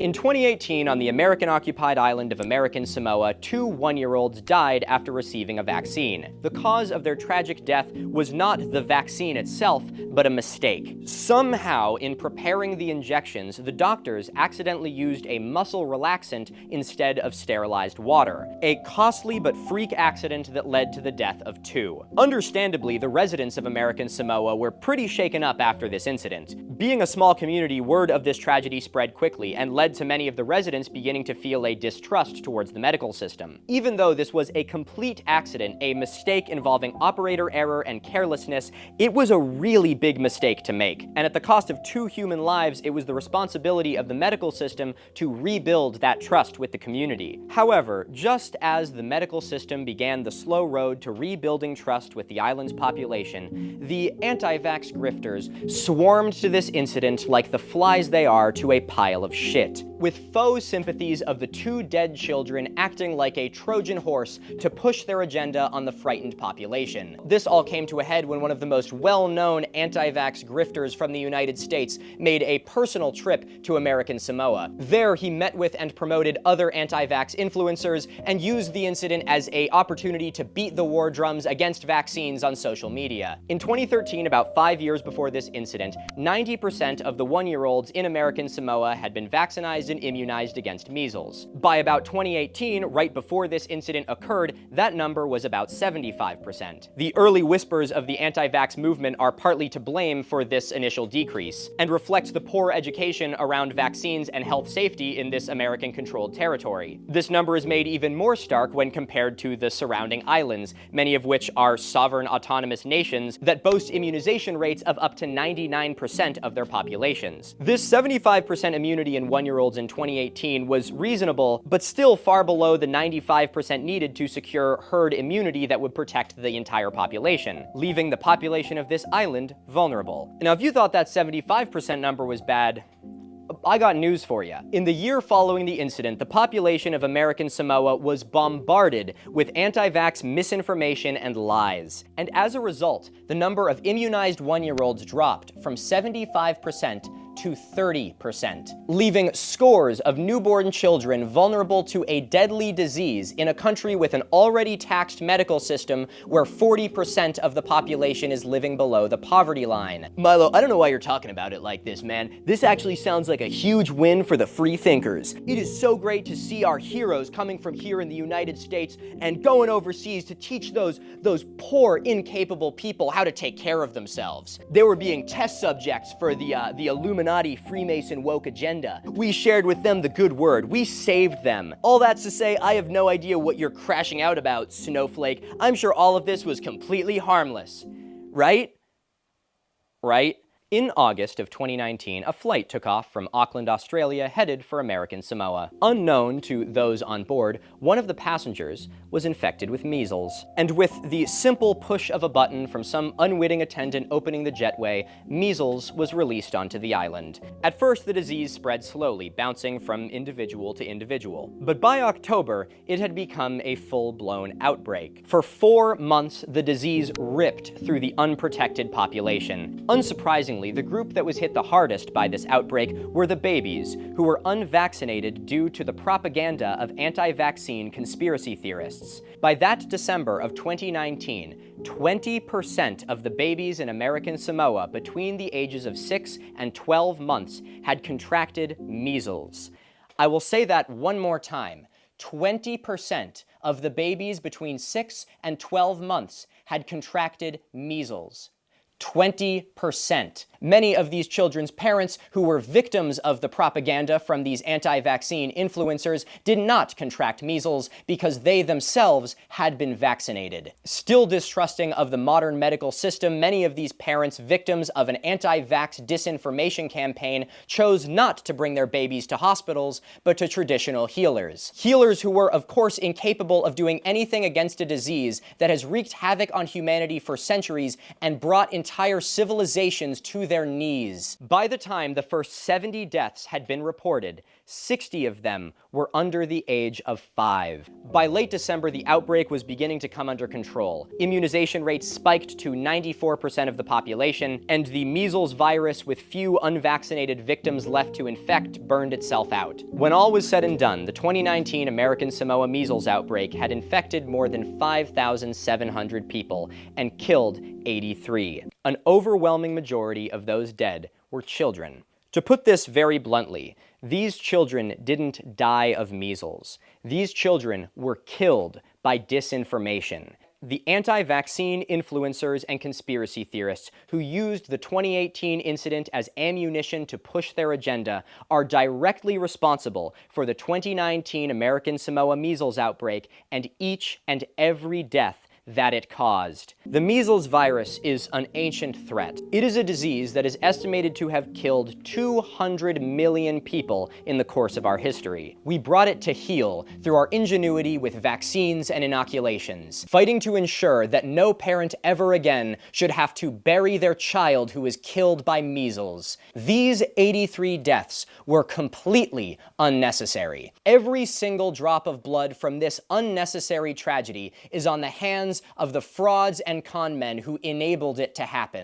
In 2018, on the American-occupied island of American Samoa, 2 one-year-olds died after receiving a vaccine. The cause of their tragic death was not the vaccine itself, but a mistake. Somehow, in preparing the injections, the doctors accidentally used a muscle relaxant instead of sterilized water. A costly but freak accident that led to the death of 2. Understandably, the residents of American Samoa were pretty shaken up after this incident. Being a small community, word of this tragedy spread quickly and led to many of the residents beginning to feel a distrust towards the medical system. Even though this was a complete accident, a mistake involving operator error and carelessness, it was a really big mistake to make. And at the cost of 2 human lives, it was the responsibility of the medical system to rebuild that trust with the community. However, just as the medical system began the slow road to rebuilding trust with the island's population, the anti-vax grifters swarmed to this incident like the flies they are to a pile of shit, with faux sympathies of the 2 dead children acting like a Trojan horse to push their agenda on the frightened population. This all came to a head when one of the most well-known anti-vax grifters from the United States made a personal trip to American Samoa. There, he met with and promoted other anti-vax influencers and used the incident as an opportunity to beat the war drums against vaccines on social media. In 2013, about 5 years before this incident, 90% of the one-year-olds in American Samoa had been vaccinated and immunized against measles. By about 2018, right before this incident occurred, that number was about 75%. The early whispers of the anti-vax movement are partly to blame for this initial decrease, and reflects the poor education around vaccines and health safety in this American-controlled territory. This number is made even more stark when compared to the surrounding islands, many of which are sovereign autonomous nations that boast immunization rates of up to 99% of their populations. This 75% immunity in one-year-olds in 2018 was reasonable, but still far below the 95% needed to secure herd immunity that would protect the entire population, leaving the population of this island vulnerable. Now, if you thought that 75% number was bad, I got news for you. In the year following the incident, the population of American Samoa was bombarded with anti-vax misinformation and lies. And as a result, the number of immunized one-year-olds dropped from 75% to 30%, leaving scores of newborn children vulnerable to a deadly disease in a country with an already taxed medical system where 40% of the population is living below the poverty line. Milo, I don't know why you're talking about it like this, man. This actually sounds like a huge win for the free thinkers. It is so great to see our heroes coming from here in the United States and going overseas to teach those poor, incapable people how to take care of themselves. They were being test subjects for the Illuminati Freemason woke agenda. We shared with them the good word. We saved them. All that's to say, I have no idea what you're crashing out about, Snowflake. I'm sure all of this was completely harmless. Right? Right? In August of 2019, a flight took off from Auckland, Australia, headed for American Samoa. Unknown to those on board, one of the passengers was infected with measles. And with the simple push of a button from some unwitting attendant opening the jetway, measles was released onto the island. At first, the disease spread slowly, bouncing from individual to individual. But by October, it had become a full-blown outbreak. For 4 months, the disease ripped through the unprotected population. Unsurprisingly, the group that was hit the hardest by this outbreak were the babies, who were unvaccinated due to the propaganda of anti-vaccine conspiracy theorists. By that December of 2019, 20% of the babies in American Samoa between the ages of 6 and 12 months had contracted measles. I will say that one more time. 20% of the babies between 6 and 12 months had contracted measles. 20%. Many of these children's parents, who were victims of the propaganda from these anti-vaccine influencers, did not contract measles because they themselves had been vaccinated. Still distrusting of the modern medical system, many of these parents, victims of an anti-vax disinformation campaign, chose not to bring their babies to hospitals, but to traditional healers. Healers who were, of course, incapable of doing anything against a disease that has wreaked havoc on humanity for centuries and brought entire civilizations to their knees. By the time the first 70 deaths had been reported, 60 of them were under the age of 5. By late December, the outbreak was beginning to come under control. Immunization rates spiked to 94% of the population, and the measles virus, with few unvaccinated victims left to infect, burned itself out. When all was said and done, the 2019 American Samoa measles outbreak had infected more than 5,700 people and killed 83. An overwhelming majority of those dead were children. To put this very bluntly, these children didn't die of measles. These children were killed by disinformation. The anti-vaccine influencers and conspiracy theorists who used the 2018 incident as ammunition to push their agenda are directly responsible for the 2019 American Samoa measles outbreak and each and every death that it caused. The measles virus is an ancient threat. It is a disease that is estimated to have killed 200 million people in the course of our history. We brought it to heel through our ingenuity with vaccines and inoculations, fighting to ensure that no parent ever again should have to bury their child who was killed by measles. These 83 deaths were completely unnecessary. Every single drop of blood from this unnecessary tragedy is on the hands of the frauds and con men who enabled it to happen.